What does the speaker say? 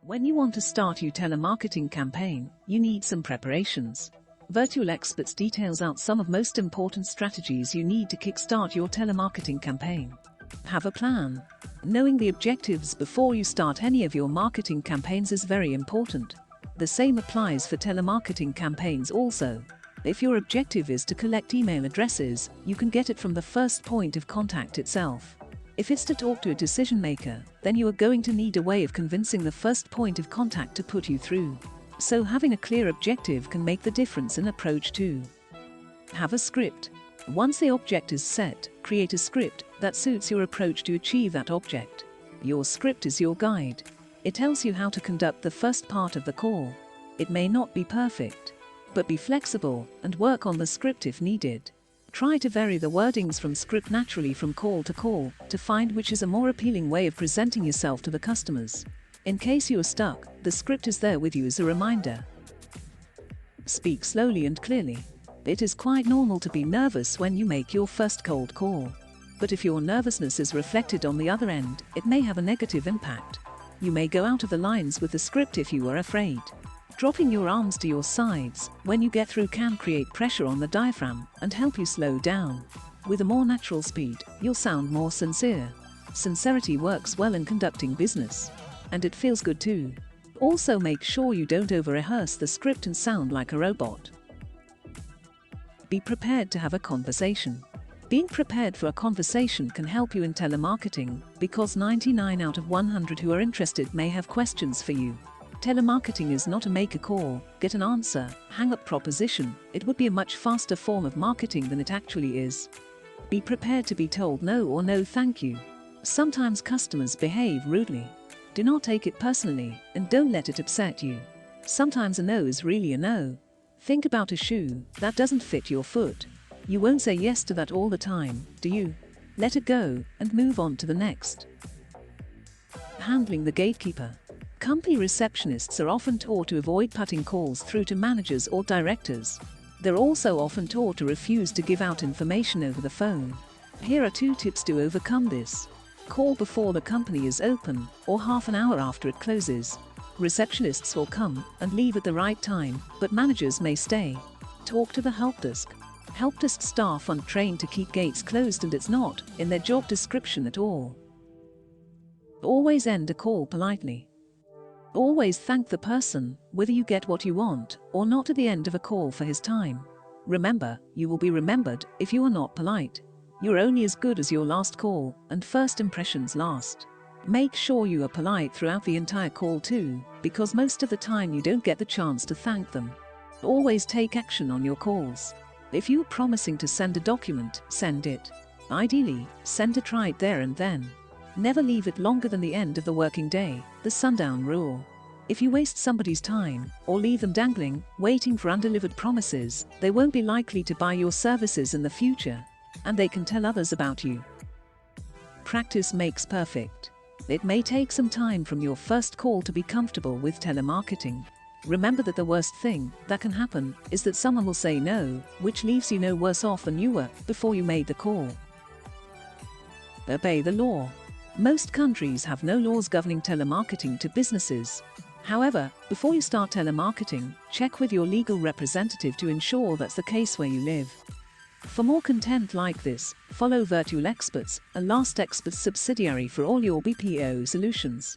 When you want to start your telemarketing campaign, you need some preparations. Virtual Experts details out some of most important strategies you need to kickstart your telemarketing campaign. Have a plan. Knowing the objectives before you start any of your marketing campaigns is very important. The same applies for telemarketing campaigns also. If your objective is to collect email addresses, you can get it from the first point of contact itself. If it's to talk to a decision maker, then you are going to need a way of convincing the first point of contact to put you through. So having a clear objective can make the difference in approach too. Have a script. Once the object is set, create a script that suits your approach to achieve that object. Your script is your guide. It tells you how to conduct the first part of the call. It may not be perfect, but be flexible and work on the script if needed. Try to vary the wordings from script naturally from call to find which is a more appealing way of presenting yourself to the customers. In case you are stuck, the script is there with you as a reminder. Speak slowly and clearly. It is quite normal to be nervous when you make your first cold call. But if your nervousness is reflected on the other end, it may have a negative impact. You may go out of the lines with the script if you are afraid. Dropping your arms to your sides when you get through can create pressure on the diaphragm and help you slow down. With a more natural speed, you'll sound more sincere. Sincerity works well in conducting business. And it feels good too. Also make sure you don't over-rehearse the script and sound like a robot. Be prepared to have a conversation. Being prepared for a conversation can help you in telemarketing because 99 out of 100 who are interested may have questions for you. Telemarketing is not a make a call, get an answer, hang up proposition. It would be a much faster form of marketing than it actually is. Be prepared to be told no or no thank you. Sometimes customers behave rudely. Do not take it personally and don't let it upset you. Sometimes a no is really a no. Think about a shoe that doesn't fit your foot. You won't say yes to that all the time, do you? Let it go and move on to the next. Handling the gatekeeper. Company receptionists are often taught to avoid putting calls through to managers or directors. They're also often taught to refuse to give out information over the phone. Here are 2 tips to overcome this. Call before the company is open or half an hour after it closes. Receptionists will come and leave at the right time, but managers may stay. Talk to the help desk. Help desk staff aren't trained to keep gates closed and it's not in their job description at all. Always end a call politely. Always thank the person, whether you get what you want or not at the end of a call for his time. Remember, you will be remembered if you are not polite. You're only as good as your last call, and first impressions last. Make sure you are polite throughout the entire call too, because most of the time you don't get the chance to thank them. Always take action on your calls. If you are promising to send a document, send it. Ideally, send it right there and then. Never leave it longer than the end of the working day, the sundown rule. If you waste somebody's time, or leave them dangling, waiting for undelivered promises, they won't be likely to buy your services in the future, and they can tell others about you. Practice makes perfect. It may take some time from your first call to be comfortable with telemarketing. Remember that the worst thing that can happen is that someone will say no, which leaves you no worse off than you were before you made the call. Obey the law. Most countries have no laws governing telemarketing to businesses. However, before you start telemarketing, check with your legal representative to ensure that's the case where you live. For more content like this, follow Virtual Experts, a Last Experts subsidiary for all your BPO solutions.